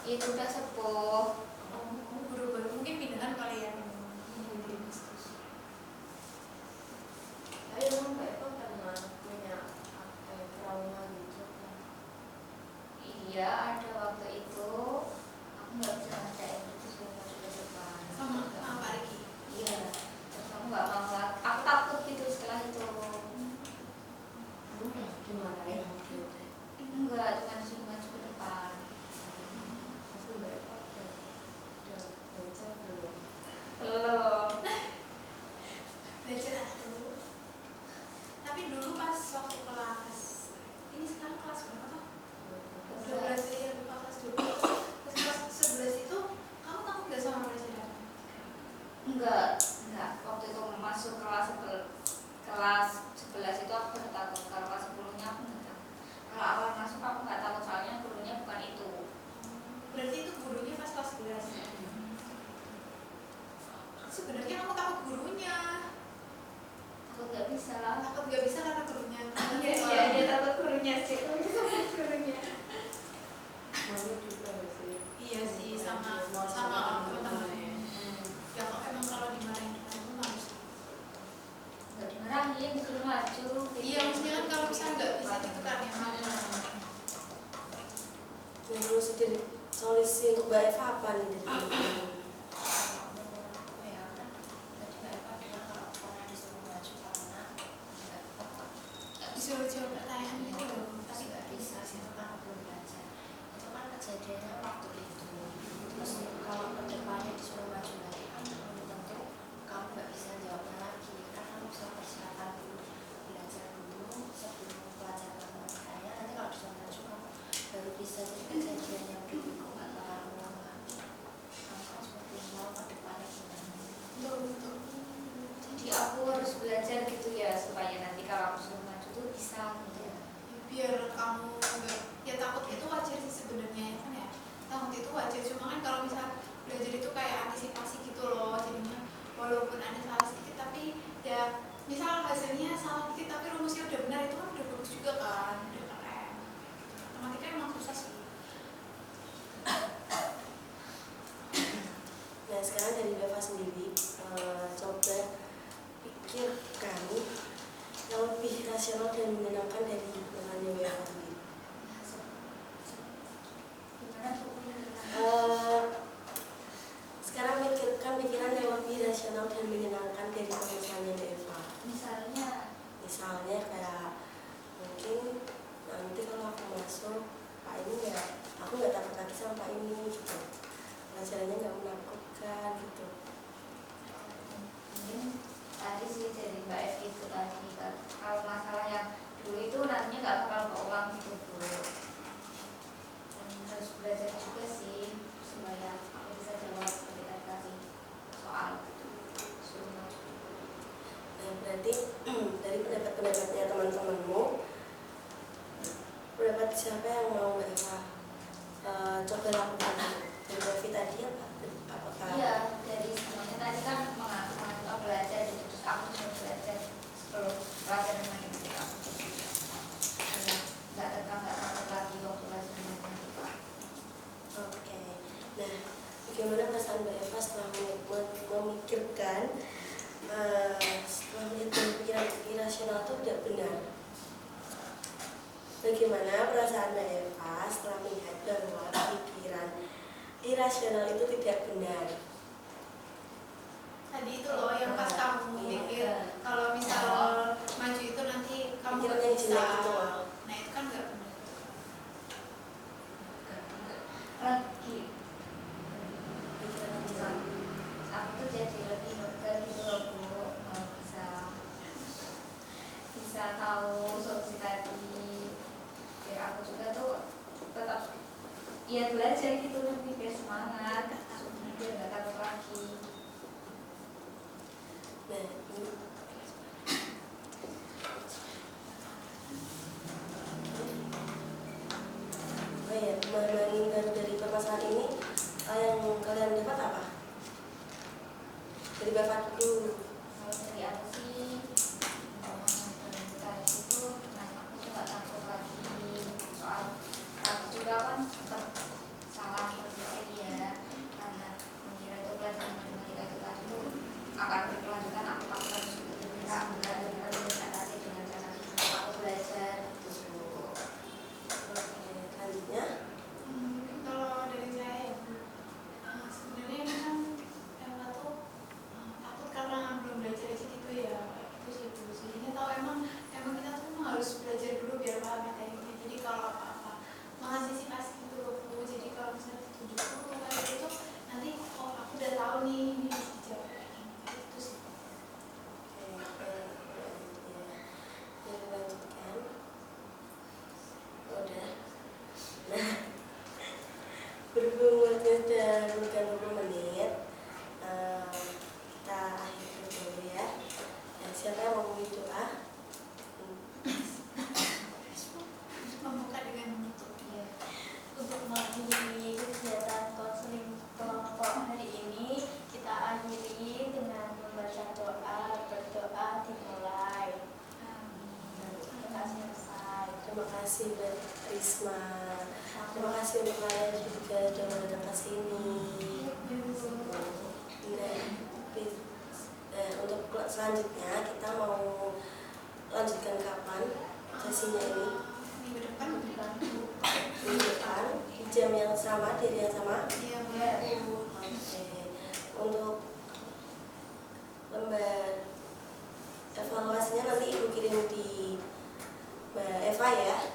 Itu udah sepuh. Guru baru mungkin pindahan kalian. Ayo dong Mbak Eva pernah punya trauma gitu kan? Iya, ada waktu itu aku nggak bisa ngerjain itu semua sudah depan. Sama Pak Riki. Iya, terus aku nggak mau lah. Aku takut gitu setelah itu. Gimana ya? Enggak, cuma suruh maju ke depan. Tapi Mbak Eva udah belajar belum? Belum. Belajar dulu. Tapi dulu pas waktu kelas ini sekarang kelas berapa toh? 12 ya, bukan kelas 12. Pas kelas 11 itu kamu takut gak sama pelajaran? Enggak. Waktu itu masuk kelas 11 itu aku udah takut. Kalau kelas 10-nya aku nggak takut. Kalau awal masuk aku nggak takut soalnya gurunya bukan itu. Berarti itu gurunya pas kelas 11. Sebenarnya kamu takut gurunya. Aku nggak bisa lah. Takut gak bisa karena gurunya. Iya, dia takut gurunya sih. Aku takut gurunya. Malu juga sih. Iya sih, sama teman-teman. Ya kok emang kalau dimarahin kamu harus. Nggak dimarahin, disuruh maju. Iya, maksudnya kan kalau misalnya nggak bisa gitu kan ya. Yang perlu solusi untuk Mbak Eva apa nih dari teman-teman? Disuruh jawab pertanyaan itu loh. Tapi nggak bisa sih, karena belum belajar. Itu kan kejadiannya waktu itu. Terus kalau kedepannya disuruh maju lagi kan belum tentu kamu nggak bisa jawabnya lagi. Kan kamu bisa persiapan dulu, belajar dulu sebelum pelajaran matematikanya. Nanti kalau disuruh maju kamu baru bisa. Jadi kejadian yang dulu kok nggak bakal ulang lagi. Kamu kan seperti mau kedepannya gimana? Betul. Jadi aku harus belajar gitu ya supaya nanti kalau aku suruh maju tuh bisa gitu ya. Biar kamu nggak, ya takut itu wajar sih sebenarnya ya kan ya. Takut itu wajar, cuma kan kalau misal belajar itu kayak antisipasi gitu loh. Jadinya walaupun ada salah sedikit tapi ya misal hasilnya salah sedikit tapi rumusnya udah benar, itu kan udah bagus juga kan, udah keren. Matematika emang susah sih. Nah sekarang dari Mbak Eva sendiri coba pikirkan yang lebih rasional dan menyenangkan dari hubungannya Mbak Eva sendiri. Gimana tuh? Sekarang pikirkan pikiran yang lebih rasional dan menyenangkan dari pemikirannya Mbak Eva. Misalnya Kayak mungkin nanti kalau aku masuk Pak ini ya aku nggak takut lagi sama Pak ini gitu. Pelajarannya nggak menakutkan gitu. mungkin tadi sih dari Mbak Evi itu tadi kan, kalau masalah yang dulu itu nantinya nggak bakal keulang gitu Bu. Dan harus belajar juga sih supaya aku bisa jawab ketika tadi soal suruh maju. Nah, berarti dari pendapat-pendapatnya teman-temanmu, pendapat siapa yang mau Mbak Eva coba lakukan? Dari Mbak Evi tadi apa? Apakah Iya, dari semuanya tadi kan mengaku belajar, jadi terus aku juga belajar sebelum pelajaran matematika. Nggak takut lagi waktu pelajaran matematika. Oke. Nah, bagaimana perasaan Mbak Eva setelah memikirkan setelah melihat pikiran irasional itu tidak benar? Bagaimana perasaan Mbak Eva setelah melihat bahwa pikiran irasional itu tidak benar? Tadi itu loh yang pas kamu mikir kalau misal maju itu nanti kamu Pikiran nggak yang bisa. jelek itu loh. Nah itu kan nggak benar. Lagi Pikiran yang jelek. aku tuh jadi lebih lega gitu loh Bu, bisa tahu solusi tadi. Biar aku juga tuh tetap ya belajar gitu lebih biar semangat, biar nggak takut lagi. Nah, ini oh ya, pemahaman baru dari permasalahan ini yang kalian dapat apa? Dari Bapak dulu. Kalau dari aku sih tadi itu aku tuh nggak takut lagi soal aku juga kan tetap salah kasih buat Risma. Terima kasih untuk kalian juga sudah mau datang ke sini. Untuk selanjutnya kita mau lanjutkan kapan sesinya ini? Minggu depan. Minggu depan di jam yang sama, di hari yang sama. Iya, Bu. Oke. Untuk lembar evaluasinya nanti Ibu kirim di Mbak Eva ya.